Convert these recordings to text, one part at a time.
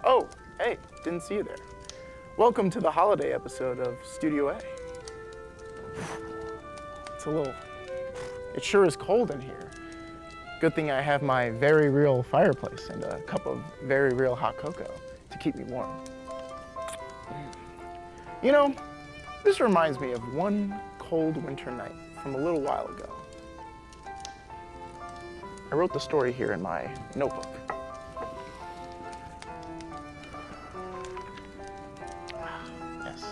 Oh, hey, didn't see you there. Welcome to the holiday episode of Studio A. It sure is cold in here. Good thing I have my very real fireplace and a cup of very real hot cocoa to keep me warm. You know, this reminds me of one cold winter night from a little while ago. I wrote the story here in my notebook. Yes.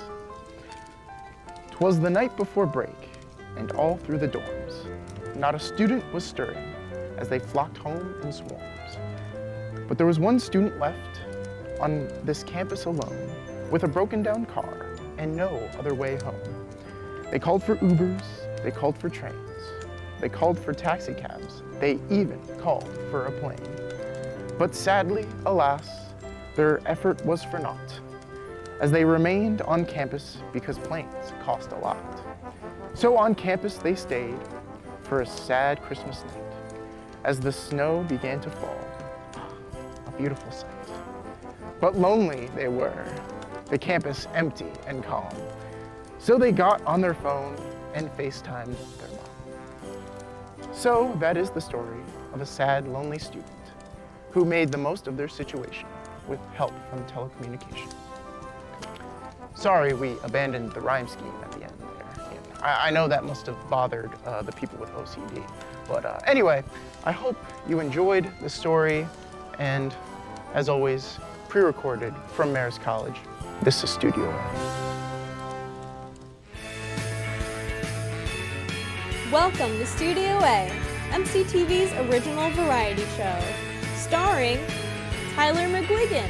'Twas the night before break, and all through the dorms, not a student was stirring as they flocked home in swarms. But there was one student left on this campus alone, with a broken down car and no other way home. They called for Ubers, they called for trains, they called for taxi cabs, they even called for a plane. But sadly, alas, their effort was for naught, as they remained on campus because planes cost a lot. So on campus they stayed for a sad Christmas night, as the snow began to fall. A beautiful sight. But lonely they were, the campus empty and calm. So they got on their phone and FaceTimed their mom. So that is the story of a sad, lonely student who made the most of their situation with help from telecommunication. Sorry we abandoned the rhyme scheme at the end there. I know that must have bothered the people with OCD. But anyway, I hope you enjoyed the story, and as always, pre-recorded from Marist College, this is Studio A. Welcome to Studio A, MCTV's original variety show, starring Tyler McGuigan,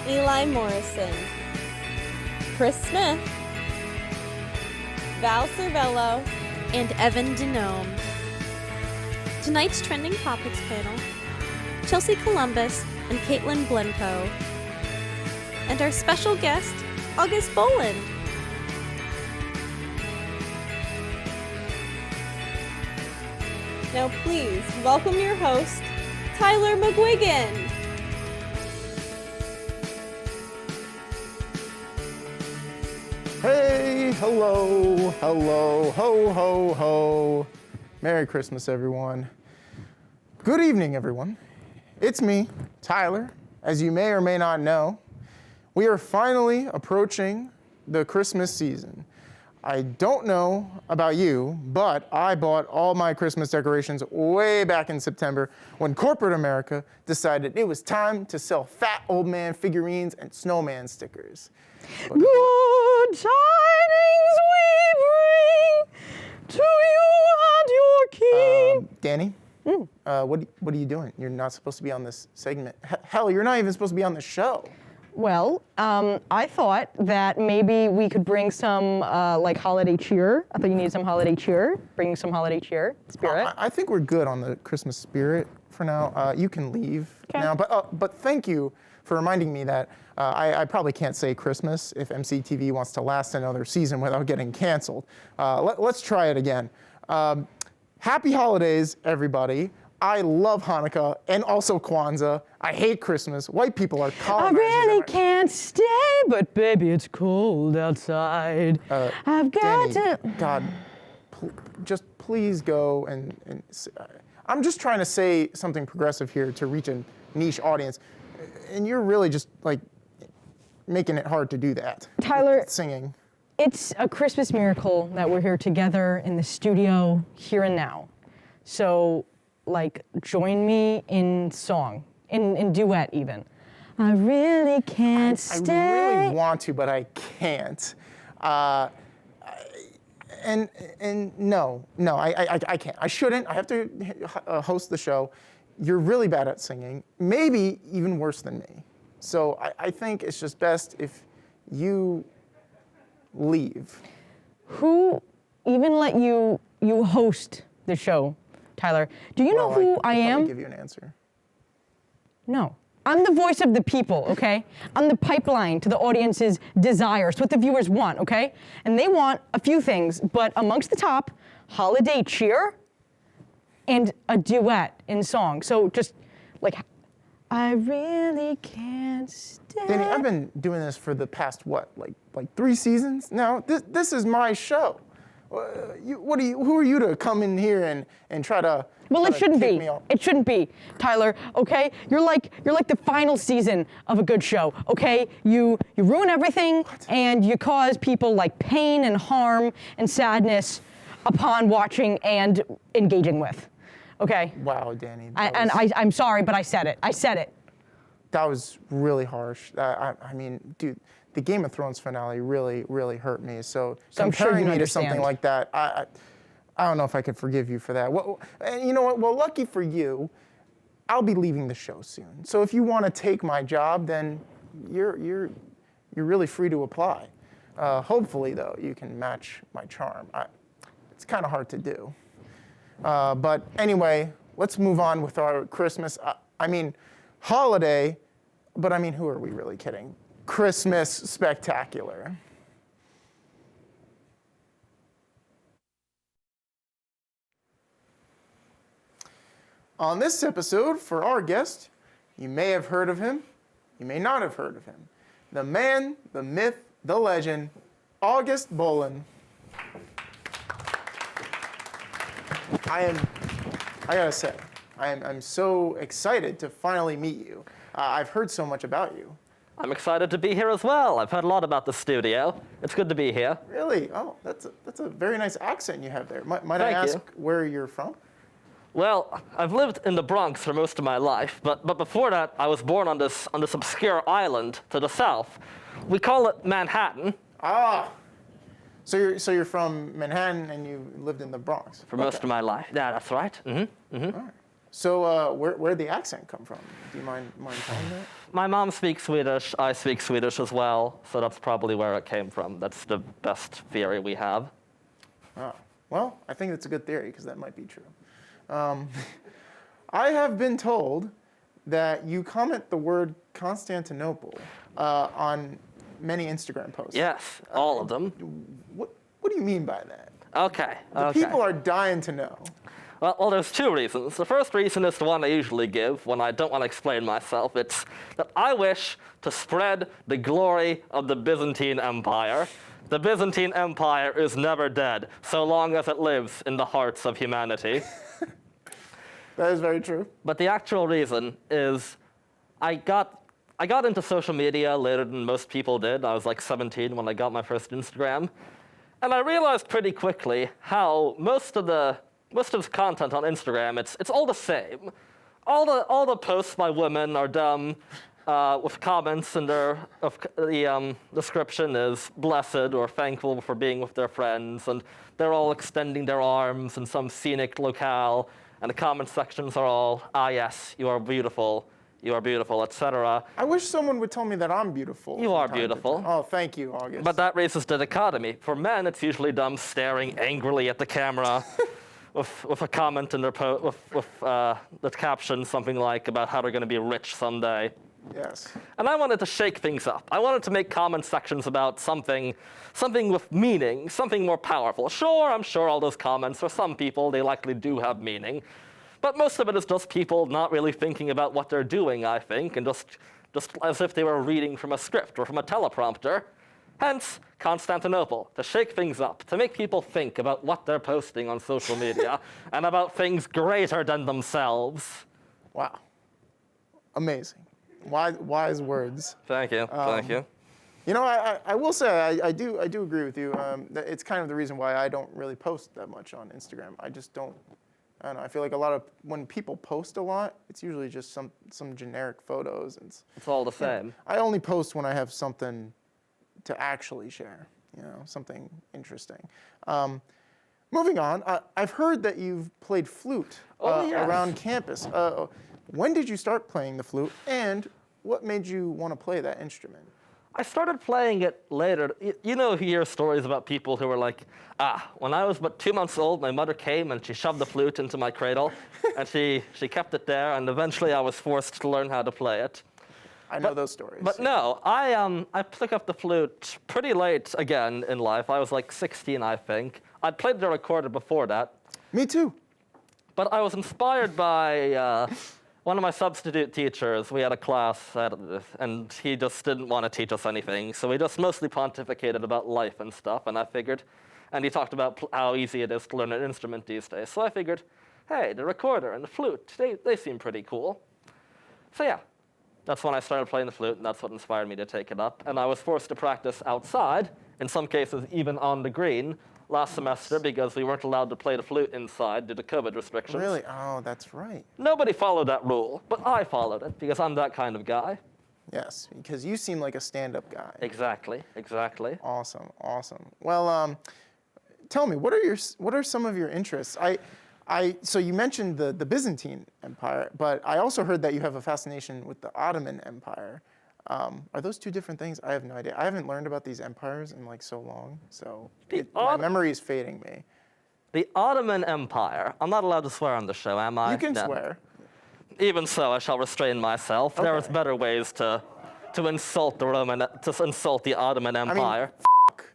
Eli Morrison, Chris Smith, Val Cervello, and Evan Denome. Tonight's Trending Topics panel, Chelsea Columbus and Caitlyn Blencowe. And our special guest, August Boland. Now please welcome your host, Tyler McGuigan. Hey, hello, ho, ho, ho. Merry Christmas, everyone. Good evening, everyone. It's me, Tyler. As you may or may not know, we are finally approaching the Christmas season. I don't know about you, but I bought all my Christmas decorations way back in September when corporate America decided it was time to sell fat old man figurines and snowman stickers. Good tidings we bring to you and your king. Danny, what are you doing? You're not supposed to be on this segment. Hell, you're not even supposed to be on the show. Well, I thought that maybe we could bring some like holiday cheer. I thought you needed some holiday cheer. Bring some holiday cheer spirit. I think we're good on the Christmas spirit for now. You can leave now, but thank you for reminding me that I probably can't say Christmas if MCTV wants to last another season without getting canceled. Let's try it again. Happy holidays, everybody. I love Hanukkah and also Kwanzaa. I hate Christmas. White people are colonizers. I really can't stay, but baby, it's cold outside. I've got Danny, to. God, just please go and I'm just trying to say something progressive here to reach a niche audience, and you're really just like making it hard to do that. Tyler, singing. It's a Christmas miracle that we're here together in the studio here and now. So, like, join me in song, in duet even. I really can't stay. I really want to, but I can't. And no, I can't. I shouldn't. I have to host the show. You're really bad at singing, maybe even worse than me. So I think it's just best if you leave. Who even let you host the show, Tyler? Do you know who I am? I'll give you an answer. No. I'm the voice of the people, okay? I'm the pipeline to the audience's desires, what the viewers want, okay? And they want a few things, but amongst the top, holiday cheer and a duet in song. So just, like, I really can't stand. Danny, I've been doing this for the past, what, like 3 seasons now? This is my show. Who are you to come in here and try to Well, it shouldn't kick be. me off? It shouldn't be, Tyler. Okay, you're like the final season of a good show. Okay, you ruin everything and you cause people like pain and harm and sadness upon watching and engaging with. Okay. Wow, Danny. I'm sorry, but I said it. I said it. That was really harsh. I mean, dude, the Game of Thrones finale really, really hurt me. So I'm sure comparing you me to something understand. like that, I don't know if I could forgive you for that. Well, and you know what? Well, lucky for you, I'll be leaving the show soon. So if you want to take my job, then you're really free to apply. Hopefully, though, you can match my charm. It's kind of hard to do. But anyway, let's move on with our Christmas. I mean, holiday, but I mean, who are we really kidding? Christmas spectacular. On this episode, for our guest, you may have heard of him, you may not have heard of him. The man, the myth, the legend, August Boland. I gotta say, I'm so excited to finally meet you. I've heard so much about you. I'm excited to be here as well. I've heard a lot about the studio. It's good to be here. Really? Oh, that's a very nice accent you have there. Might I Thank ask you. where you're from? Well, I've lived in the Bronx for most of my life, but before that, I was born on this obscure island to the south. We call it Manhattan. Ah, so you're from Manhattan and you lived in the Bronx For most of my life. Yeah, that's right. Mm-hmm. All right. So where'd the accent come from? Do you mind telling that? My mom speaks Swedish. I speak Swedish as well, so that's probably where it came from. That's the best theory we have. Oh, well, I think that's a good theory because that might be true. I have been told that you comment the word Constantinople on many Instagram posts. Yes, all of them. What do you mean by that? Okay. People are dying to know. Well, there's 2 reasons. The first reason is the one I usually give when I don't want to explain myself. It's that I wish to spread the glory of the Byzantine Empire. The Byzantine Empire is never dead, so long as it lives in the hearts of humanity. That is very true. But the actual reason is I got into social media later than most people did. I was like 17 when I got my first Instagram. And I realized pretty quickly how most of the content on Instagram, it's all the same. All the posts by women are dumb, with comments and the description is blessed or thankful for being with their friends, and they're all extending their arms in some scenic locale, and the comment sections are all, yes, you are beautiful, etc. I wish someone would tell me that I'm beautiful. You from are time to beautiful. time. Oh, thank you, August. But that raises the dichotomy. For men, it's usually them staring angrily at the camera with a comment in their with the caption something like about how they're going to be rich someday. Yes. And I wanted to shake things up. I wanted to make comment sections about something with meaning, something more powerful. Sure, I'm sure all those comments, for some people, they likely do have meaning. But most of it is just people not really thinking about what they're doing, I think, and just as if they were reading from a script or from a teleprompter. Hence, Constantinople, to shake things up, to make people think about what they're posting on social media and about things greater than themselves. Wow. Amazing. Wise words. Thank you. Thank you. You know, I will say I do agree with you. That it's kind of the reason why I don't really post that much on Instagram. I just don't. I don't know. I feel like when people post a lot, it's usually just some generic photos and It's all the same. I only post when I have something to actually share. You know, something interesting. Moving on, I've heard that you've played flute Yes. around campus. When did you start playing the flute, and what made you want to play that instrument? I started playing it later. You hear stories about people who were like, when I was but 2 months old, my mother came and she shoved the flute into my cradle, and she kept it there, and eventually I was forced to learn how to play it. I know those stories. But no, I picked up the flute pretty late again in life. I was like 16, I think. I'd played the recorder before that. Me too. But I was inspired by one of my substitute teachers, we had a class, and he just didn't want to teach us anything. So we just mostly pontificated about life and stuff, and I figured, and he talked about how easy it is to learn an instrument these days. So I figured, hey, the recorder and the flute, they seem pretty cool. So yeah, that's when I started playing the flute, and that's what inspired me to take it up. And I was forced to practice outside, in some cases even on the green, last semester because we weren't allowed to play the flute inside due to COVID restrictions. Really? Oh, that's right. Nobody followed that rule, but I followed it because I'm that kind of guy. Yes, because you seem like a stand-up guy. Exactly. Awesome. Well, tell me, what are some of your interests? So you mentioned the Byzantine Empire, but I also heard that you have a fascination with the Ottoman Empire. Are those two different things? I have no idea. I haven't learned about these empires in like so long, so my memory is fading me. The Ottoman Empire. I'm not allowed to swear on the show, am I? You can No. swear. Even so, I shall restrain myself. Okay. There's better ways to insult the Ottoman Empire.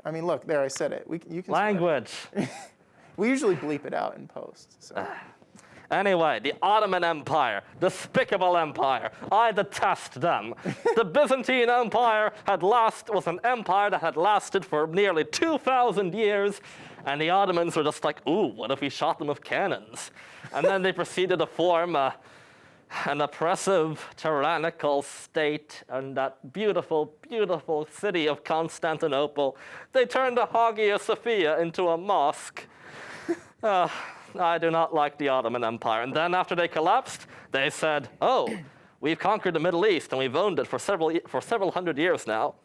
I mean, look, there, I said it. You can Language. swear. We usually bleep it out in post. So. Anyway, the Ottoman Empire, despicable empire. I detest them. The Byzantine Empire was an empire that had lasted for nearly 2,000 years, and the Ottomans were just like, ooh, what if we shot them with cannons? And then they proceeded to form an oppressive, tyrannical state in that beautiful, beautiful city of Constantinople. They turned the Hagia Sophia into a mosque. I do not like the Ottoman Empire. And then after they collapsed, they said, oh, we've conquered the Middle East and we've owned it for several hundred years now.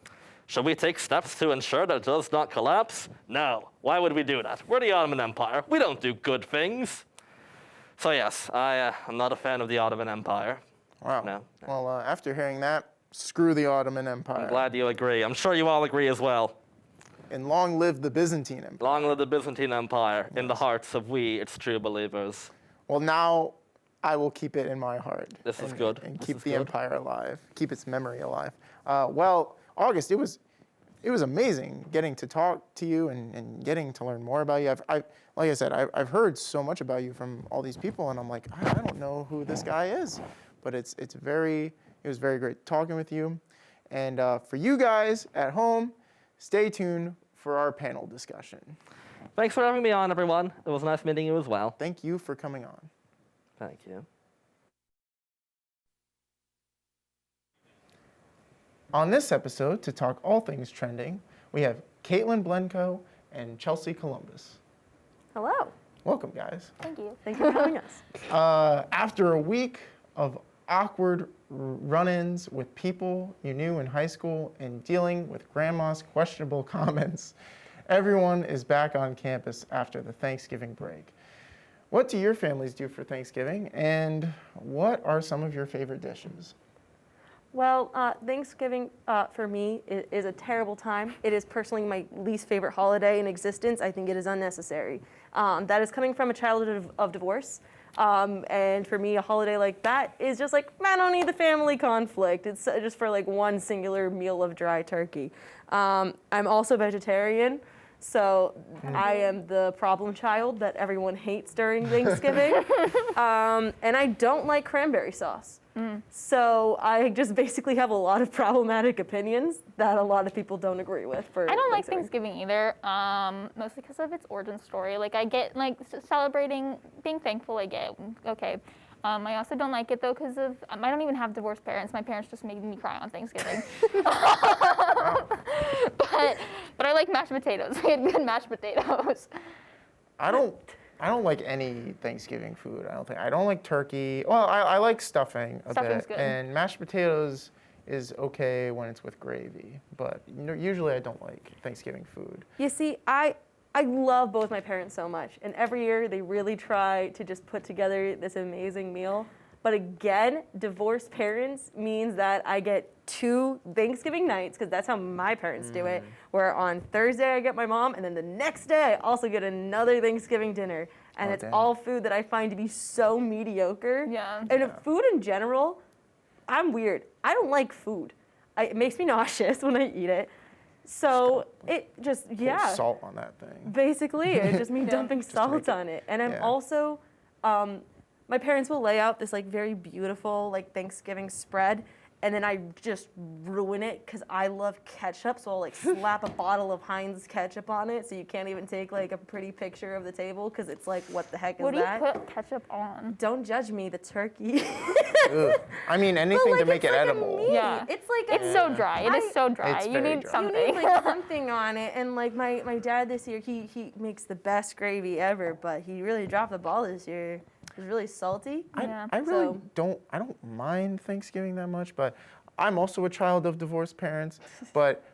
Should we take steps to ensure that it does not collapse? No. Why would we do that? We're the Ottoman Empire. We don't do good things. So yes, I'm not a fan of the Ottoman Empire. Wow. No. Well, after hearing that, screw the Ottoman Empire. I'm glad you agree. I'm sure you all agree as well. And long live the Byzantine Empire. Long live the Byzantine Empire in the hearts of its true believers. Well, now I will keep it in my heart. This is good. And This keep is the good. empire alive, keep its memory alive. Well, August, it was amazing getting to talk to you and getting to learn more about you. Like I said, I've heard so much about you from all these people, and I'm like, I don't know who this guy is, but it was very great talking with you. And for you guys at home, stay tuned for our panel discussion. Thanks for having me on, everyone. It was nice meeting you as well. Thank you for coming on. Thank you. On this episode, to talk all things trending, we have Caitlyn Blencowe and Chelsea Columbus. Hello. Welcome, guys. Thank you. Thank you for having us. After a week of awkward run-ins with people you knew in high school and dealing with grandma's questionable comments, everyone is back on campus after the Thanksgiving break. What do your families do for Thanksgiving, and what are some of your favorite dishes? Well, Thanksgiving for me is a terrible time. It is personally my least favorite holiday in existence. I think it is unnecessary. That is coming from a childhood of divorce. And for me, a holiday like that is just like, I don't need the family conflict. It's just for like one singular meal of dry turkey. I'm also vegetarian, so I am the problem child that everyone hates during Thanksgiving. And I don't like cranberry sauce. So I just basically have a lot of problematic opinions that a lot of people don't agree with. I don't like Thanksgiving either, mostly because of its origin story. Like I get like celebrating, being thankful. I get okay. I also don't like it though because of I don't even have divorced parents. My parents just made me cry on Thanksgiving. but I like mashed potatoes. We had good mashed potatoes. I don't like any Thanksgiving food. I don't like turkey. Well, I like stuffing a Stuffing's bit, good. and mashed potatoes is okay when it's with gravy. But usually I don't like Thanksgiving food. You see, I love both my parents so much, and every year they really try to just put together this amazing meal. But again, divorced parents means that I get 2 Thanksgiving nights, because that's how my parents do it, where on Thursday I get my mom, and then the next day I also get another Thanksgiving dinner. And Oh, it's dang. all food that I find to be so mediocre. Yeah. And food in general, I'm weird. I don't like food. It makes me nauseous when I eat it. So it just, Pour salt on that thing. basically, it's just me dumping salt on it. And I'm Yeah. also, my parents will lay out this like very beautiful like Thanksgiving spread, and then I just ruin it because I love ketchup, so I'll like slap a bottle of Heinz ketchup on it, so you can't even take like a pretty picture of the table because it's like, what the heck is What do you that? put ketchup on? Don't judge me, the turkey. Ugh. I mean, anything to make it edible. Meat. Yeah. It's like It's so dry. It is so dry. It's You very need dry. something. You need like something on it, and like my dad this year, he makes the best gravy ever, but he really dropped the ball this year. It was really salty. Yeah. I really So- don't mind Thanksgiving that much, but I'm also a child of divorced parents. But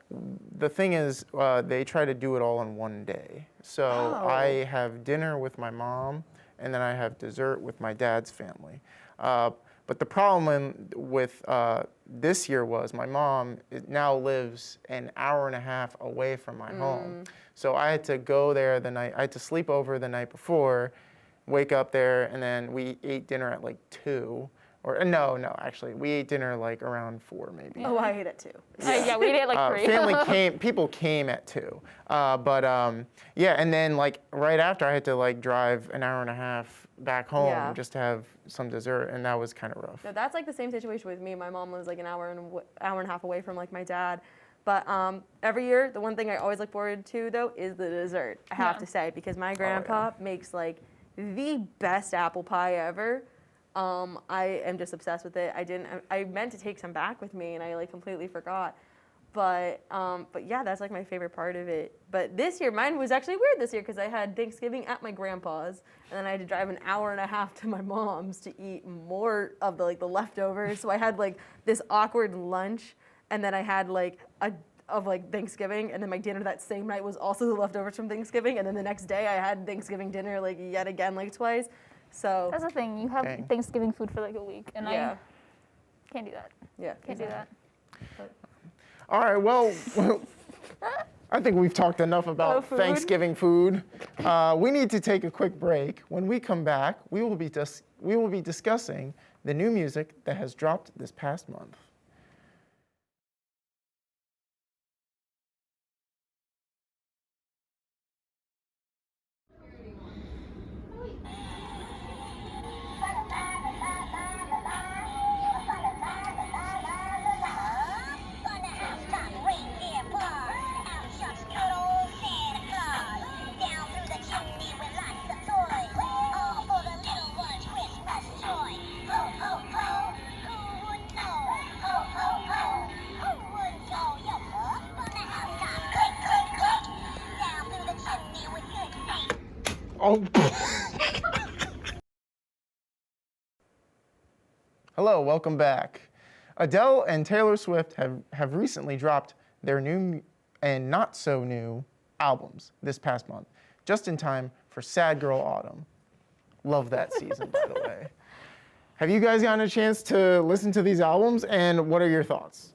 the thing is, they try to do it all in one day. So Oh. I have dinner with my mom, and then I have dessert with my dad's family. But the problem with this year was my mom now lives an hour and a half away from my home. So I had to go there I had to sleep over the night before, wake up there, and then we ate dinner at like 2. Or no, actually, we ate dinner like around 4 maybe. Oh, I ate it too. Yeah, we did it like 3. People came at 2. Yeah, and then like right after I had to like drive an hour and a half back home Yeah. just to have some dessert, and that was kind of rough. No, that's like the same situation with me. My mom lives like an hour and a half away from like my dad. But every year, the one thing I always look forward to though is the dessert. I have Yeah. to say, because my grandpa makes like the best apple pie ever. I am just obsessed with it. I meant to take some back with me, and I like completely forgot. But yeah, that's like my favorite part of it. But this year, mine was actually weird this year because I had Thanksgiving at my grandpa's, and then I had to drive an hour and a half to my mom's to eat more of the leftovers. So I had like this awkward lunch, and then I had like of Thanksgiving, and then my dinner that same night was also the leftovers from Thanksgiving, and then the next day I had Thanksgiving dinner like yet again like twice. So That's the thing. You have Dang. Thanksgiving food for like a week, and yeah, I can't do that. yeah, Can't do that. All right, well, I think we've talked enough about food. Thanksgiving food. We need to take a quick break. When we come back, we will be discussing the new music that has dropped this past month. Oh. Hello, welcome back. Adele and Taylor Swift have recently dropped their new and not so new albums this past month, just in time for Sad Girl Autumn. Love that season, by the way. Have you guys gotten a chance to listen to these albums, and what are your thoughts?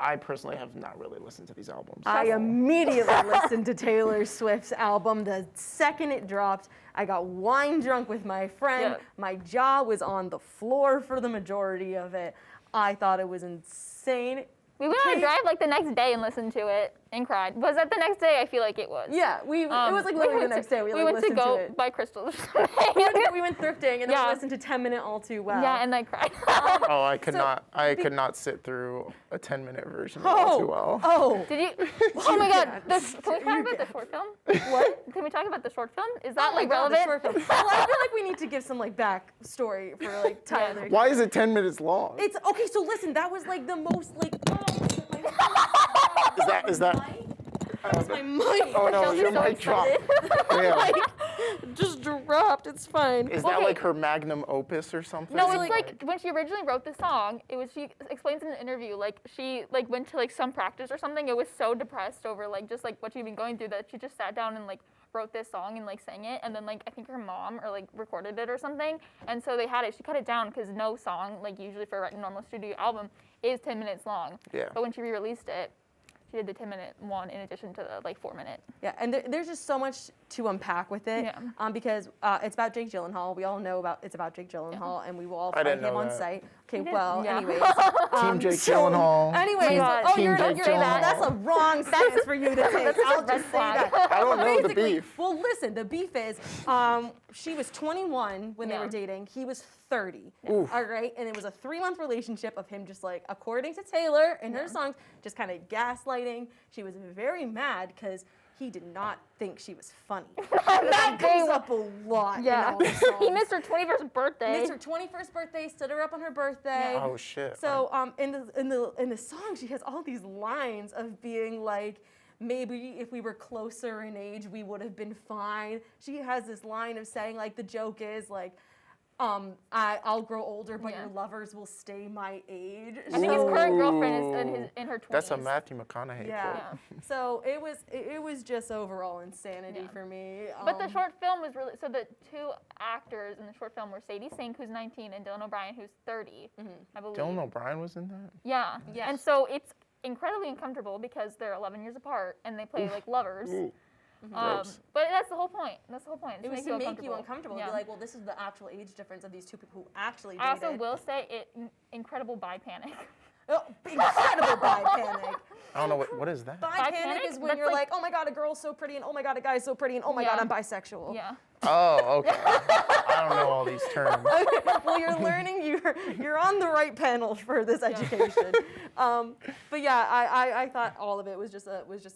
I personally have not really listened to these albums. I immediately listened to Taylor Swift's album the second it dropped. I got wine drunk with my friend. Yeah. My jaw was on the floor for the majority of it. I thought it was insane. We went on a drive like the next day and listened to it and cried. Was that the next day? I feel like it was. Yeah, it was like literally the next day we like went to listened to go it. buy crystals. We went thrifting and then Yeah. we listened to 10 Minute All Too Well. Yeah, and I cried. Oh, I could not sit through a 10-minute version of All Too Well. Oh, Did you? Oh my God! can't. Can we talk about the short film? what? Can we talk about the short film? Is that Oh my like God, the relevant? short film. Well, I feel like we need to give some like back story for like Tyler. Why is it 10 minutes long? It's okay. So listen, that was like the most like. Is that? That's my mic. Oh no, Chelsea's your so mic dropped. Yeah. Like, just dropped. It's fine. Is that Okay. like her magnum opus or something? No, it's like when she originally wrote the song. It was she explains in an interview like she like went to like some practice or something. It was so depressed over like just like what she'd been going through that she just sat down and like wrote this song and like sang it. And then like I think her mom or like recorded it or something. And so they had it. She cut it down because no song like usually for a normal studio album is 10 minutes long. Yeah. But when she re-released it, she did the 10-minute one in addition to the like 4-minute. Yeah, and there's just so much to unpack with it. Yeah. Because it's about Jake Gyllenhaal. We all know it's about Jake Gyllenhaal, and we will all I fight didn't him know on that. sight. Okay, well, Yeah. anyways. Team Jake Gyllenhaal. Anyways, Team, oh, Team you're Jake you're Gyllenhaal. that's a wrong sentence for you to take. I'll red just say flag. that. I don't know the Basically, beef. well, listen, the beef is she was 21 when they Yeah. were dating. He was 30. Oof. All right, and it was a 3-month relationship of him just like, according to Taylor in her songs, just kind of gaslighting. She was very mad because he did not think she was funny. That comes up a lot in all the songs. He missed her 21st birthday. Missed her 21st birthday, stood her up on her birthday. Oh shit. So in the song, she has all these lines of being like, maybe if we were closer in age, we would have been fine. She has this line of saying like the joke is like, I'll grow older, but Yeah. your lovers will stay my age. I think his current girlfriend is in her 20s. That's a Matthew McConaughey Yeah. quote. So it was just overall insanity for me. But the short film was really, so the two actors in the short film were Sadie Sink, who's 19, and Dylan O'Brien, who's 30, I believe. Dylan O'Brien was in that? Yeah. Yes. And so it's incredibly uncomfortable because they're 11 years apart and they play like lovers. Ooh. Gross. But that's the whole point. That's the whole point. It was to make you uncomfortable. Yeah. Be like, well, this is the actual age difference of these two people who actually dated. I also will say incredible bi panic. Oh, incredible bi panic. I don't know what is that? Bi Bi panic panic? is when That's you're like- like, oh my god, a girl's so pretty, and oh my god, a guy's so pretty, and oh my god, Yeah. I'm bisexual. Yeah. Oh, okay. I don't know all these terms. Well, you're learning. You're on the right panel for this education. But yeah, I thought all of it was just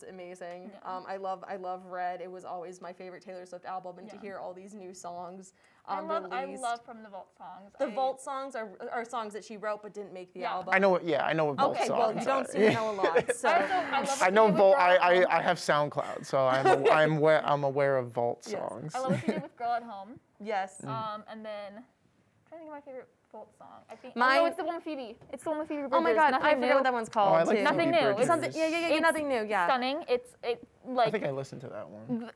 amazing. Yeah. I love Red. It was always my favorite Taylor Swift album, and to hear all these new songs I released. love from the Vault songs. The Vault songs are songs that she wrote but didn't make the Yeah. album. I know what. Yeah, I know what Vault Okay, songs well, you don't are. seem to know a lot. So. I love I know what Vault. she did with Girl at Home. I have SoundCloud, so I'm aware of Vault Yes. songs. I love what she did with Girl at Home. Yes. And then I'm trying to think of my favorite Vault song. I think Mine- no, it's the one with Phoebe. It's the one with Phoebe Bridges. Oh my god, Nothing I forget New. what that one's called. Oh, I like too. Nothing Phoebe new. Bridges. It's Something, yeah, It's nothing new. Yeah. Stunning. It I like think I listened to that one.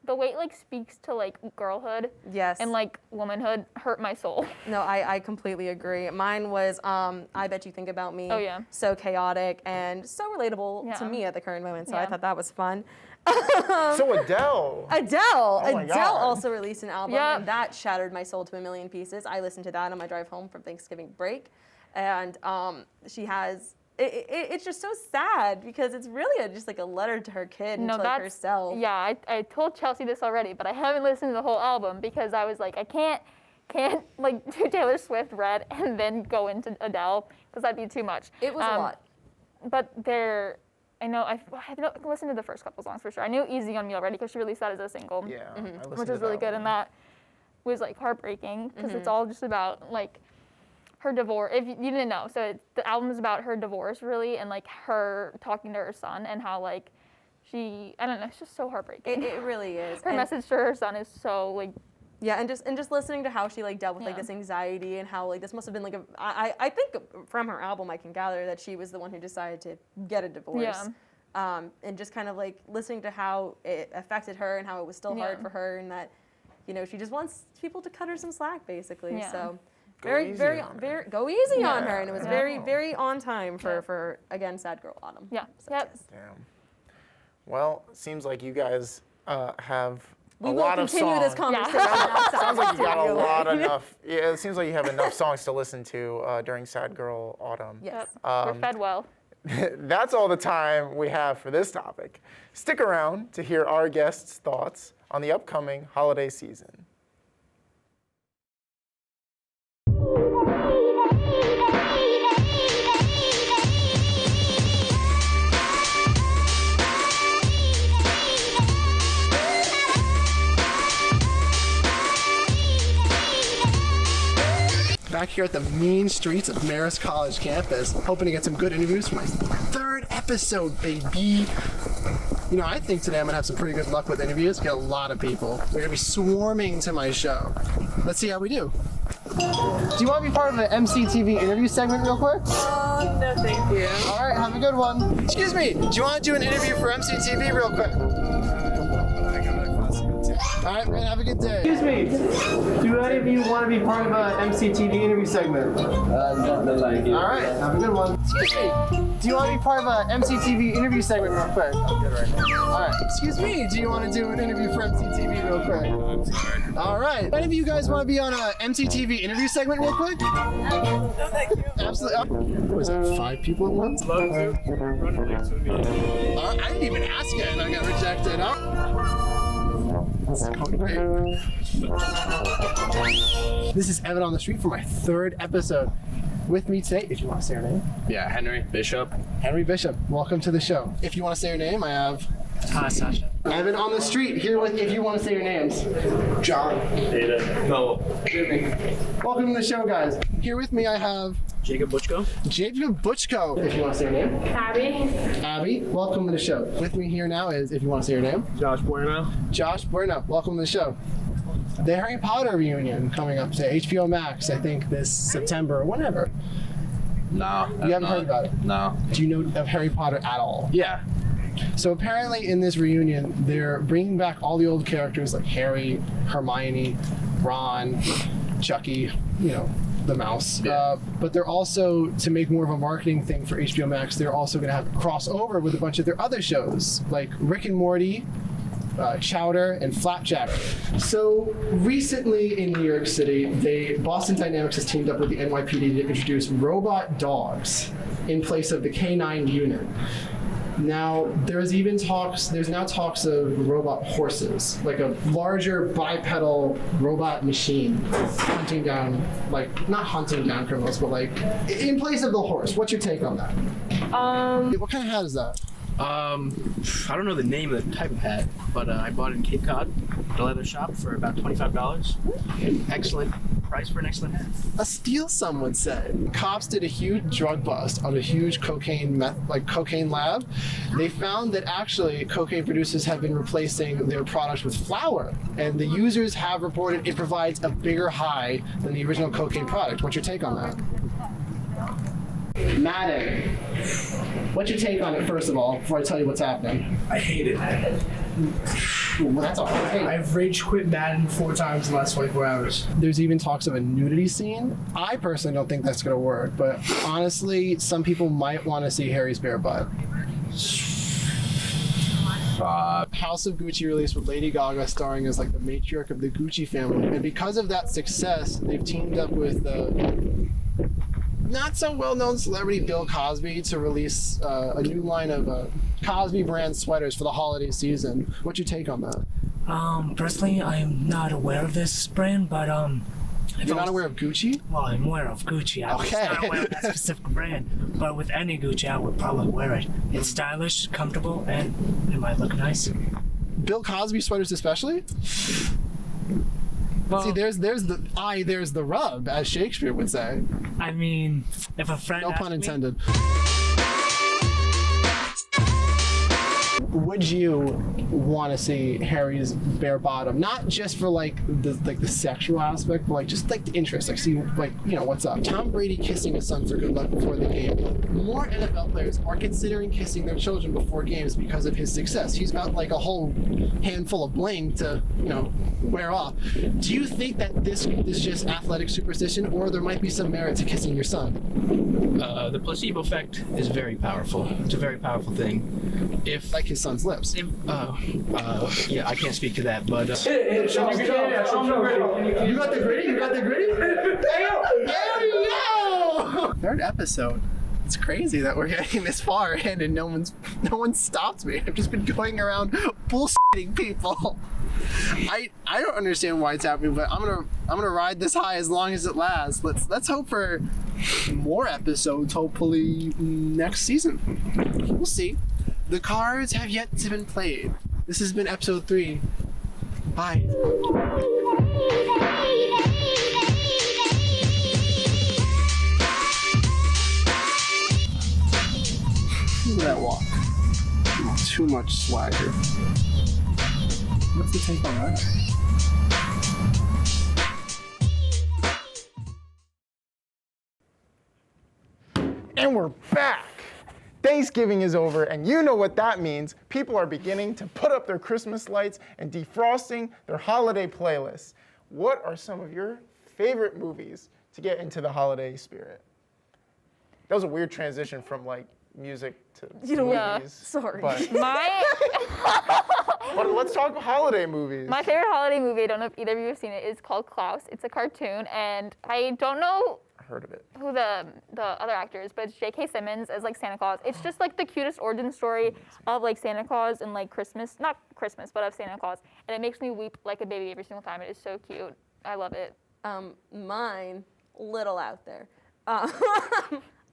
the way it like speaks to like girlhood Yes. and like womanhood hurt my soul. No, I completely agree. Mine was I Bet You Think About Me. Oh, yeah. So chaotic and so relatable to Yeah. me at the current moment. So I Yeah. thought that was fun. So Adele. Adele. Oh my Adele God. also released an album, Yep. and that shattered my soul to a million pieces. I listened to that on my drive home from Thanksgiving break, and she has. It's just so sad because it's really just like a letter to her kid and to like herself. Yeah, I told Chelsea this already, but I haven't listened to the whole album because I was like, I can't like do Taylor Swift Red and then go into Adele because that'd be too much. It was a lot. But I know I've listened to the first couple songs for sure. I knew Easy on Me already because she released that as a single. Yeah, I listened Which to was really that good, one. and that was like heartbreaking because it's all just about like her divorce. If you didn't know, so the album is about her divorce really, and like her talking to her son and how like I don't know, it's just so heartbreaking. It really is. Her And- message to her son is so like Yeah, and just listening to how she like dealt with like Yeah. this anxiety and how like this must have been like I think from her album I can gather that she was the one who decided to get a divorce. Yeah. And just kind of like listening to how it affected her and how it was still hard Yeah. for her and that, you know, she just wants people to cut her some slack basically. Yeah. So Go very, easy very, on her. very go easy on Yeah. her, and it was Yeah. very, very on time for again Sad Girl Autumn. yeah. So, Yep. yes. Damn. Well, seems like you guys have We a will lot of continue songs. this conversation. outside Sounds like you got a studio. lot enough. Yeah, it seems like you have enough songs to listen to during Sad Girl Autumn. Yes. We're fed well. That's all the time we have for this topic. Stick around to hear our guests' thoughts on the upcoming holiday season. Back here at the mean streets of Marist College campus, hoping to get some good interviews for my third episode, baby. You know, I think today I'm gonna have some pretty good luck with interviews. Get a lot of people. They're gonna be swarming to my show. Let's see how we do. Do you want to be part of the MCTV interview segment real quick? No, thank you. All right, have a good one. Excuse me, do you want to do an interview for MCTV real quick? All right, man, have a good day. Excuse me, do any of you want to be part of a MCTV interview segment? No, thank you. All right, have a good one. Excuse me, do you want to be part of a MCTV interview segment real quick? I'm good right now. All right, excuse me, do you want to do an interview for MCTV real quick? All right, any of you guys want to be on a MCTV interview segment real quick? No, thank you. Absolutely. What was it, 5 people at once? Love to. Run next with me. I didn't even ask it and I got rejected. This is Evan on the Street for my 3rd episode. With me today, if you want to say your name. Yeah, Henry Bishop. Henry Bishop, welcome to the show. If you want to say your name, I have Sasha. Evan on the Street here with, if you want to say your names. John. Ada. No. Welcome to the show, guys. Here with me, I have Jacob Butchko. Jacob Butchko. If you want to say your name. Abby. Abby, welcome to the show. With me here now is, if you want to say your name. Josh Bueno. Josh Bueno, welcome to the show. The Harry Potter reunion coming up to HBO Max, I think this September or whenever. No. You haven't heard about it? No. Do you know of Harry Potter at all? Yeah. So apparently in this reunion, they're bringing back all the old characters like Harry, Hermione, Ron, Chucky, you know, the mouse. Yeah. But they're also, to make more of a marketing thing for HBO Max, they're also going to have crossover with a bunch of their other shows, like Rick and Morty, Chowder, and Flapjack. So recently in New York City, Boston Dynamics has teamed up with the NYPD to introduce robot dogs in place of the K9 unit. Now, there's now talks of robot horses, like a larger bipedal robot machine hunting down, not hunting down criminals, but like in place of the horse. What's your take on that? What kind of hat is that? I don't know the name of the type of hat, but I bought it in Cape Cod, at a leather shop, for about $25. Excellent price for an excellent hat. A steal, some would say. Cops did a huge drug bust on a huge cocaine lab. They found that actually cocaine producers have been replacing their products with flour, and the users have reported it provides a bigger high than the original cocaine product. What's your take on that? Madden. What's your take on it, first of all, before I tell you what's happening? I hate it. Well, that's all. Hey. I've rage quit Madden 4 times in the last 24 hours. There's even talks of a nudity scene. I personally don't think that's going to work, but honestly, some people might want to see Harry's bare butt. House of Gucci released with Lady Gaga starring as like the matriarch of the Gucci family, and because of that success, they've teamed up with not so well-known celebrity Bill Cosby to release a new line of Cosby brand sweaters for the holiday season. What's your take on that? Personally, I'm not aware of this brand, but You're not aware of Gucci? Well, I'm aware of Gucci. I was not aware of that specific brand, but with any Gucci, I would probably wear it. It's stylish, comfortable, and it might look nice. Bill Cosby sweaters especially? Well, see, there's the rub, as Shakespeare would say. I mean, if a friend No asked pun me- intended. Would you want to see Harry's bare bottom, not just for like the sexual aspect, but like just like the interest, like see what's up? Tom Brady kissing his son for good luck before the game. More NFL players are considering kissing their children before games because of his success. He's got like a whole handful of bling to wear off. Do you think that this is just athletic superstition, or there might be some merit to kissing your son? The placebo effect is very powerful. It's a very powerful thing. If Like his son's lips. yeah, I can't speak to that, but You got the gritty? You got the gritty? There you go! 3rd episode. It's crazy that we're getting this far in and no one's stopped me. I've just been going around bullshitting people. I don't understand why it's happening, but I'm gonna ride this high as long as it lasts. Let's hope for more episodes, hopefully next season. We'll see. The cards have yet to been played. This has been episode 3. Bye. Look at that walk. Too much swagger. What's the take on that? And we're back. Thanksgiving is over, and you know what that means. People are beginning to put up their Christmas lights and defrosting their holiday playlists. What are some of your favorite movies to get into the holiday spirit? That was a weird transition from like music to movies. Sorry. But, but let's talk holiday movies. My favorite holiday movie, I don't know if either of you have seen it, is called Klaus. It's a cartoon, and I don't know Heard of it. who the other actor is, but it's J.K. Simmons as like Santa Claus. It's just like the cutest origin story of like Santa Claus and like Christmas, not Christmas, but of Santa Claus. And it makes me weep like a baby every single time. It is so cute. I love it. Mine, little out there.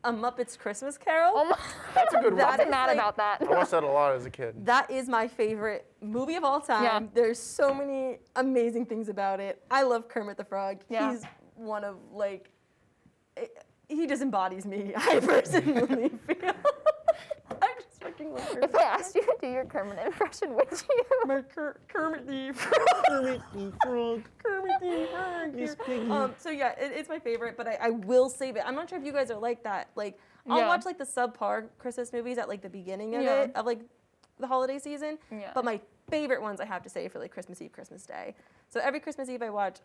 A Muppets Christmas Carol. Oh my, That's a good one. I'm mad about that. I watched that a lot as a kid. That is my favorite movie of all time. Yeah. There's so many amazing things about it. I love Kermit the Frog. Yeah. He's one of like, he just embodies me. I personally feel. I just fucking love Kermit. If I asked you to do your Kermit impression, would you? My Kermit the Frog. Kermit the Frog. Kermit the Frog. Miss Piggy. So yeah, it's my favorite, but I will save it. I'm not sure if you guys are like that. Like, I'll Yeah. watch like the subpar Christmas movies at like the beginning of Yeah. it, of like the holiday season. Yeah. But my favorite ones I have to say for like Christmas Eve, Christmas Day. So every Christmas Eve I watch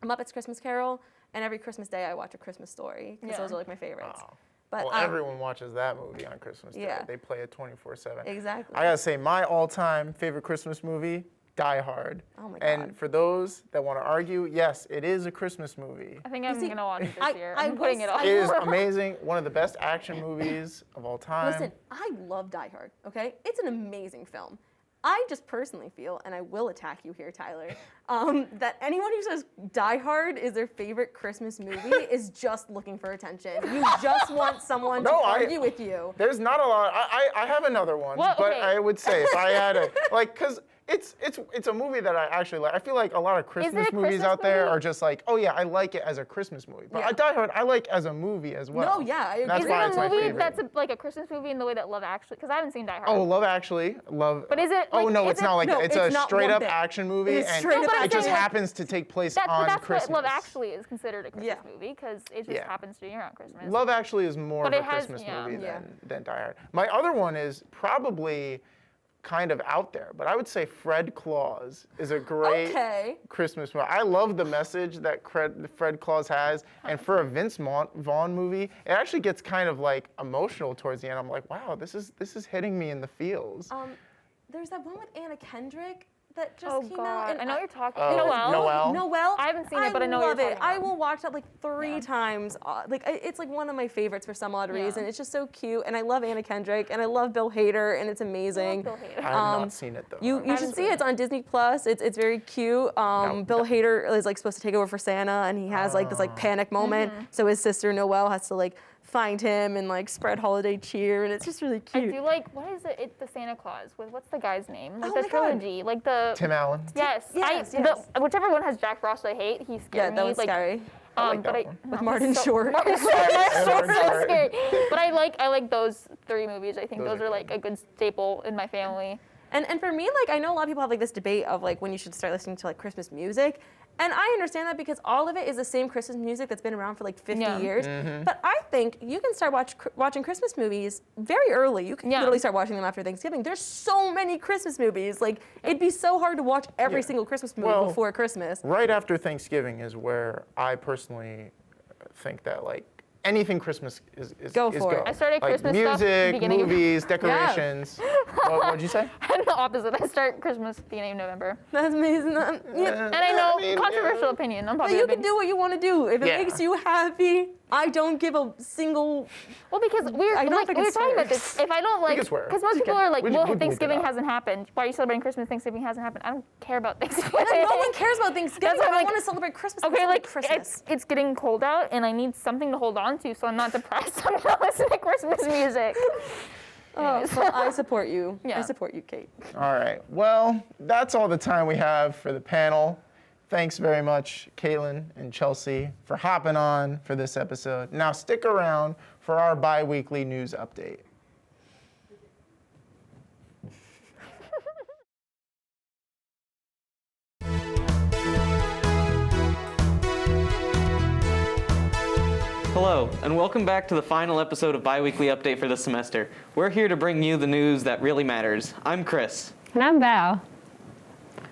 Muppets Christmas Carol, and every Christmas Day I watch A Christmas Story, because Yeah. those are like my favorites. Oh. But Well, everyone watches that movie on Christmas Day. Yeah. They play it 24/7. Exactly. I gotta say, my all-time favorite Christmas movie, Die Hard. Oh my And God. for those that want to argue, yes, it is a Christmas movie. I think I'm see, gonna watch it this I- year. I I'm putting will it off. It is amazing. One of the best action movies of all time. Listen, I love Die Hard, okay? It's an amazing film. I just personally feel, and I will attack you here, Tyler, that anyone who says Die Hard is their favorite Christmas movie is just looking for attention. You just want someone to argue with you. There's not a lot. I have another one, Well, but okay. I would say if I had a because it's a movie that I actually like. I feel like a lot of Christmas a movies Christmas out there movie? are just like, oh yeah, I like it as a Christmas movie. But Yeah. Die Hard, I like as a movie as well. No, yeah, I agree. That's Is why it it's a my movie favorite. that's like a Christmas movie in the way that Love Actually? Because I haven't seen Die Hard. Oh, Love Actually, But is it, oh like, no, is it's it- not like no, that. It's it's a not straight one up bit. action movie, It's and straight up it just action. happens to take place That's, on that's Christmas. what Love Actually is considered a Christmas Yeah. movie because it just Yeah. happens to be around Christmas. Love Actually is more But of it a has- Christmas yeah. movie Yeah. than Die Hard. My other one is probably kind of out there, but I would say Fred Claus is a great Okay. Christmas movie. I love the message that Fred Claus has, and for a Vince Vaughn movie, it actually gets kind of like emotional towards the end. I'm like, wow, this is hitting me in the feels. There's that one with Anna Kendrick that just Oh came God, out. And I know what you're talking. Oh, Noel. Noel? Noel. I haven't seen it, but I know what love you're it. talking I about. will watch that like 3 times. It's like one of my favorites for some odd Yeah. reason. It's just so cute, and I love Anna Kendrick, and I love Bill Hader, and it's amazing. Bill Hader. I have not seen it though. You should see it. It's on Disney Plus. It's very cute. Bill Hader is like supposed to take over for Santa, and he has like this like panic moment. So his sister Noelle has to like find him and like spread holiday cheer, and it's just really I cute. do like, what is it? It's the Santa Claus with, what's the guy's name? Like Oh the my God. trilogy, like the. Tim Allen. Yes. Yes, I, yes. whichever one has Jack Frost I hate, he's Yeah, scared that me. was like, scary. I like that but one. With no, Martin he's so- Short. Martin Short. Martin Martin Short's so Short. scary. But I like those 3 movies. I think Those those are are like a good staple in my family. And for me, like I know a lot of people have like this debate of like when you should start listening to like Christmas music. And I understand that because all of it is the same Christmas music that's been around for like 50 Yeah. years. But I think you can start watching Christmas movies very early. You can Yeah. literally start watching them after Thanksgiving. There's so many Christmas movies. Like it'd be so hard to watch every Yeah. single Christmas movie Well, before Christmas. Right after Thanksgiving is where I personally think that like anything Christmas is Go is for it. I started like Christmas stuff music, beginning of- movies, decorations. What'd you say? I'm the opposite. I start Christmas beginning of November. That's amazing. Yeah. And I know, mean, controversial opinion. I'm But probably you a big- can do what you want to do. If it Yeah. makes you happy, I don't give a single. Well, because we're I don't like think we were it's talking fair. about this. If I don't like, can swear. because most people are like, We well, can bleep it Thanksgiving out. hasn't happened. Why are you celebrating Christmas? Thanksgiving hasn't happened. I don't care about Thanksgiving. No one cares about Thanksgiving. That's what I I'm like- want to celebrate Christmas. I Okay, wanna like celebrate Christmas. it's getting cold out, and I need something to hold on to, so I'm not depressed. I'm gonna listen to Christmas music. Oh, well, I support you. Yeah. I support you, Kate. All right. Well, that's all the time we have for the panel. Thanks very much, Caitlyn and Chelsea, for hopping on for this episode. Now stick around for our bi-weekly news update. Hello, and welcome back to the final episode of Biweekly Update for this semester. We're here to bring you the news that really matters. I'm Chris. And I'm Val.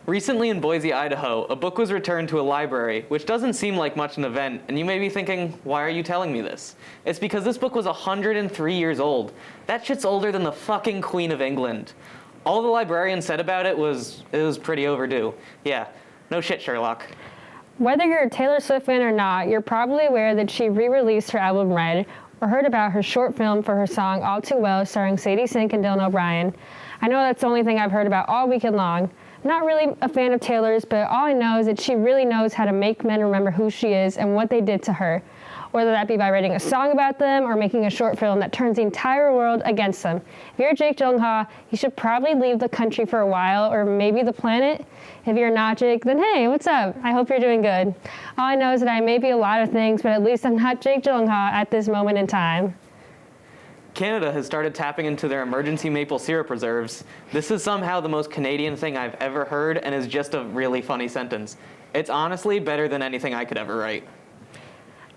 Recently in Boise, Idaho, a book was returned to a library, which doesn't seem like much an event, and you may be thinking, why are you telling me this? It's because this book was 103 years old. That shit's older than the fucking Queen of England. All the librarian said about it was pretty overdue. Yeah, no shit, Sherlock. Whether you're a Taylor Swift fan or not, you're probably aware that she re-released her album Red, or heard about her short film for her song All Too Well starring Sadie Sink and Dylan O'Brien. I know that's the only thing I've heard about all weekend long. Not really a fan of Taylor's, but all I know is that she really knows how to make men remember who she is and what they did to her, whether that be by writing a song about them or making a short film that turns the entire world against them. If you're Jake Gyllenhaal, you should probably leave the country for a while, or maybe the planet. If you're not Jake, then hey, what's up? I hope you're doing good. All I know is that I may be a lot of things, but at least I'm not Jake Gyllenhaal at this moment in time. Canada has started tapping into their emergency maple syrup reserves. This is somehow the most Canadian thing I've ever heard, and is just a really funny sentence. It's honestly better than anything I could ever write.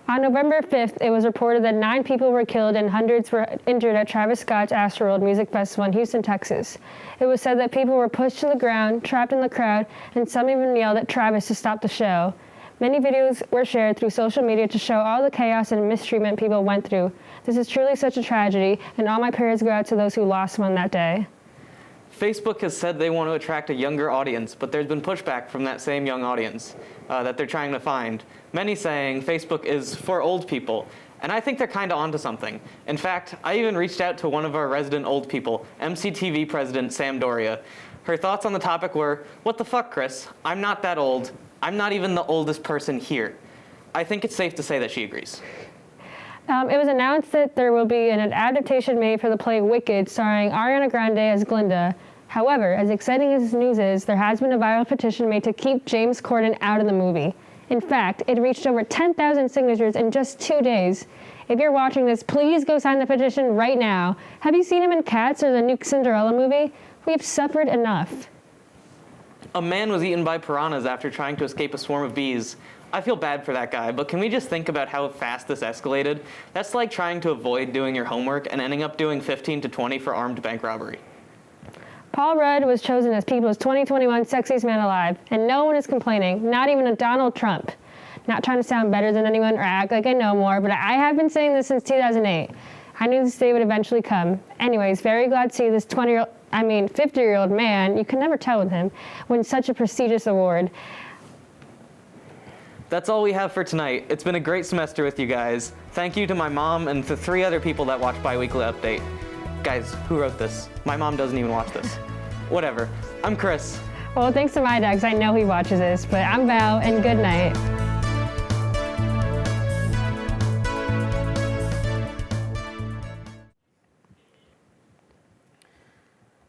On November 5th, it was reported that 9 people were killed and hundreds were injured at Travis Scott's Astroworld Music Festival in Houston, Texas. It was said that people were pushed to the ground, trapped in the crowd, and some even yelled at Travis to stop the show. Many videos were shared through social media to show all the chaos and mistreatment people went through. This is truly such a tragedy, and all my prayers go out to those who lost one that day. Facebook has said they want to attract a younger audience, but there's been pushback from that same young audience that they're trying to find. Many saying Facebook is for old people, and I think they're kind of onto something. In fact, I even reached out to one of our resident old people, MCTV president Sam Doria. Her thoughts on the topic were, what the fuck, Chris? I'm not that old. I'm not even the oldest person here. I think it's safe to say that she agrees. It was announced that there will be an adaptation made for the play Wicked, starring Ariana Grande as Glinda. However, as exciting as this news is, there has been a viral petition made to keep James Corden out of the movie. In fact, it reached over 10,000 signatures in just 2 days. If you're watching this, please go sign the petition right now. Have you seen him in Cats or the new Cinderella movie? We've suffered enough. A man was eaten by piranhas after trying to escape a swarm of bees. I feel bad for that guy, but can we just think about how fast this escalated? That's like trying to avoid doing your homework and ending up doing 15 to 20 for armed bank robbery. Paul Rudd was chosen as People's 2021 Sexiest Man Alive, and no one is complaining, not even a Donald Trump. Not trying to sound better than anyone or act like I know more, but I have been saying this since 2008. I knew this day would eventually come. Anyways, very glad to see this 50-year-old man, you can never tell with him, win such a prestigious award. That's all we have for tonight. It's been a great semester with you guys. Thank you to my mom and to 3 other people that watch Biweekly Update. Guys, who wrote this? My mom doesn't even watch this. Whatever. I'm Chris. Well, thanks to my dad, because I know he watches this, but I'm Val, and good night.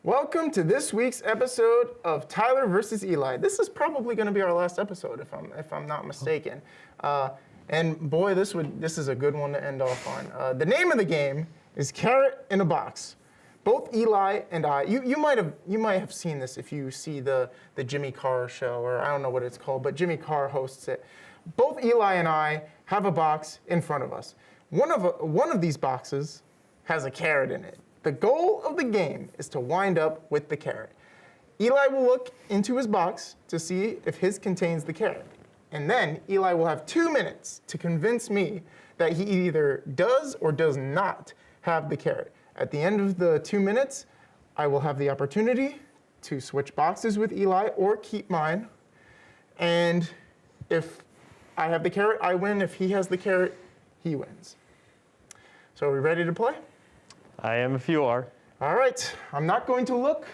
Welcome to this week's episode of Tyler versus Eli. This is probably going to be our last episode, if I'm not mistaken. And boy, this is a good one to end off on. The name of the game is Carrot in a Box. Both Eli and I, you might have seen this if you see the Jimmy Carr show, or I don't know what it's called, but Jimmy Carr hosts it. Both Eli and I have a box in front of us. One of these boxes has a carrot in it. The goal of the game is to wind up with the carrot. Eli will look into his box to see if his contains the carrot. And then Eli will have 2 minutes to convince me that he either does or does not have the carrot. At the end of the 2 minutes, I will have the opportunity to switch boxes with Eli or keep mine. And if I have the carrot, I win. If he has the carrot, he wins. So are we ready to play? I am if you are. All right, I'm not going to look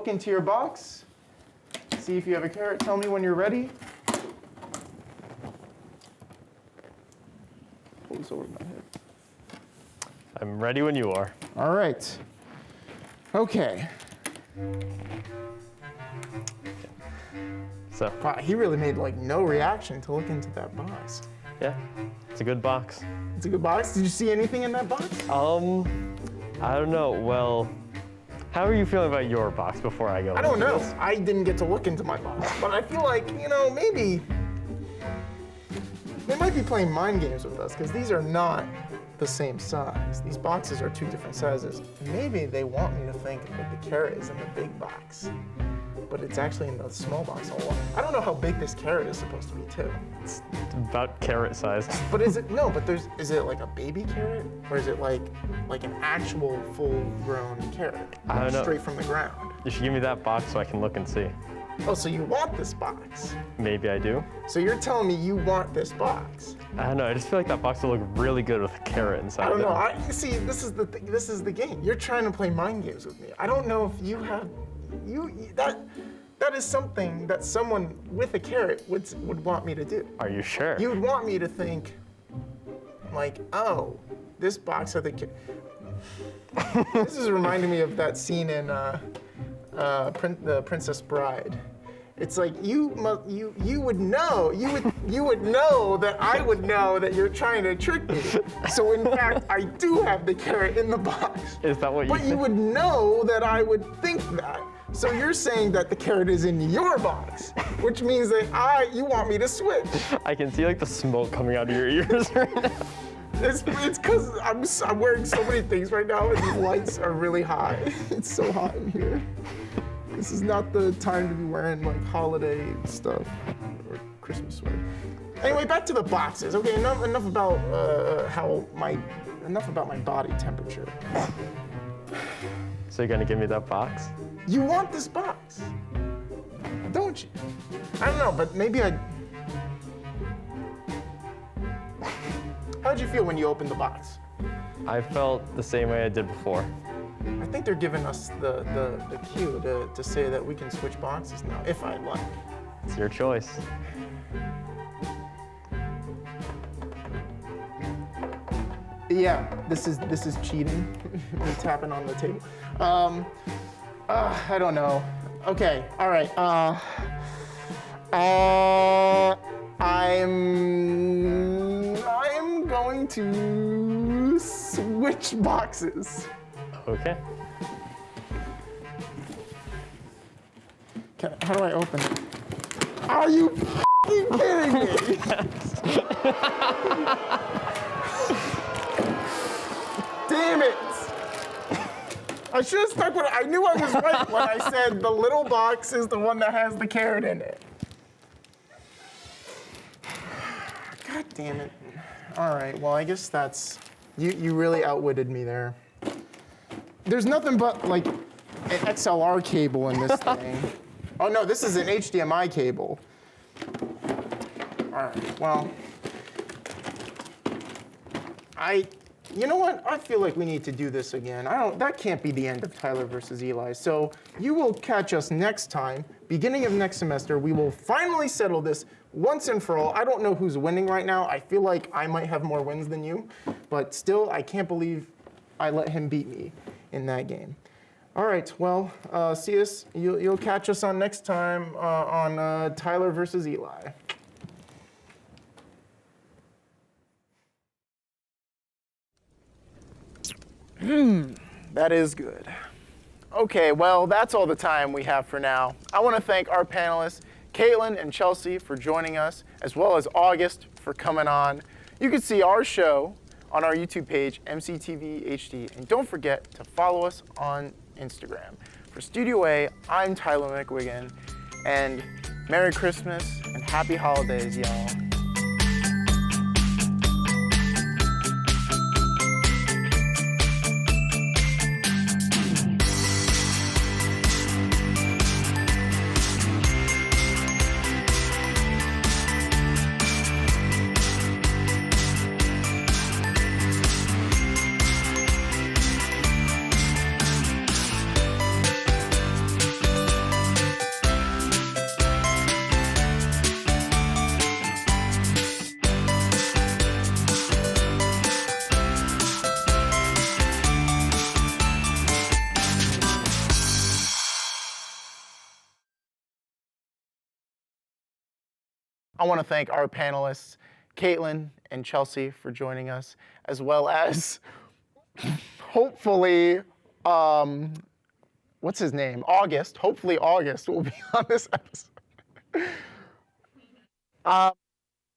into your box, see if you have a carrot. Tell me when you're ready. Pull this over my head. I'm ready when you are. All right. Okay. So. Wow, he really made like no reaction to look into that box. Yeah, it's a good box. It's a good box. Did you see anything in that box? I don't know. Well, how are you feeling about your box before I go? I don't know. This? I didn't get to look into my box, but I feel like, maybe They might be playing mind games with us because these are not the same size. These boxes are 2 different sizes. Maybe they want me to think that the carrot is in the big box, but it's actually in the small box. I don't know how big this carrot is supposed to be too. It's about carrot size. But is it, no, but is it like a baby carrot? Or is it like an actual full-grown carrot? I don't know. Straight from the ground? You should give me that box so I can look and see. Oh, so you want this box? Maybe I do. So you're telling me you want this box? I don't know, I just feel like that box will look really good with a carrot inside I don't of it. know, see, this is the game. You're trying to play mind games with me. I don't know if you have, that is something that someone with a carrot would want me to do. Are you sure? You would want me to think, like, oh, this box of the carrot. This is reminding me of that scene in The Princess Bride. It's like you would know that I would know that you're trying to trick me. So in fact, I do have the carrot in the box. Is that what you But you would know that I would think that. So you're saying that the carrot is in your box, which means that you want me to switch. I can see like the smoke coming out of your ears right now. It's because I'm wearing so many things right now and these lights are really high. It's so hot in here. This is not the time to be wearing like holiday stuff or Christmas sweater. Anyway, back to the boxes. Okay, enough about enough about my body temperature. So you're gonna give me that box? You want this box, don't you? I don't know, but maybe I. How'd you feel when you opened the box? I felt the same way I did before. I think they're giving us the cue to say that we can switch boxes now, if I like. It's your choice. Yeah, this is cheating. Me tapping on the table. I don't know. Okay, all right. I'm going to switch boxes. Okay. How do I open it? Are you f***ing kidding me? Damn it! I should have stuck with it. I knew I was right when I said the little box is the one that has the carrot in it. God damn it. All right, well, I guess that's, you really outwitted me there. There's nothing but like an XLR cable in this thing. Oh no, this is an HDMI cable. All right, well, you know what? I feel like we need to do this again. That can't be the end of Tyler versus Eli. So you will catch us next time, beginning of next semester. We will finally settle this once and for all. I don't know who's winning right now. I feel like I might have more wins than you, but still, I can't believe I let him beat me in that game. All right, well, see us. You'll catch us on next time on Tyler versus Eli. That is good. Okay, well, that's all the time we have for now. I want to thank our panelists, Caitlyn and Chelsea, for joining us, as well as August for coming on. You can see our show on our YouTube page, MCTV HD, and don't forget to follow us on Instagram. For Studio A, I'm Tyler McGuigan, and Merry Christmas and Happy Holidays, y'all. I want to thank our panelists, Caitlyn and Chelsea, for joining us, as well as, hopefully, what's his name? August. Hopefully August will be on this episode.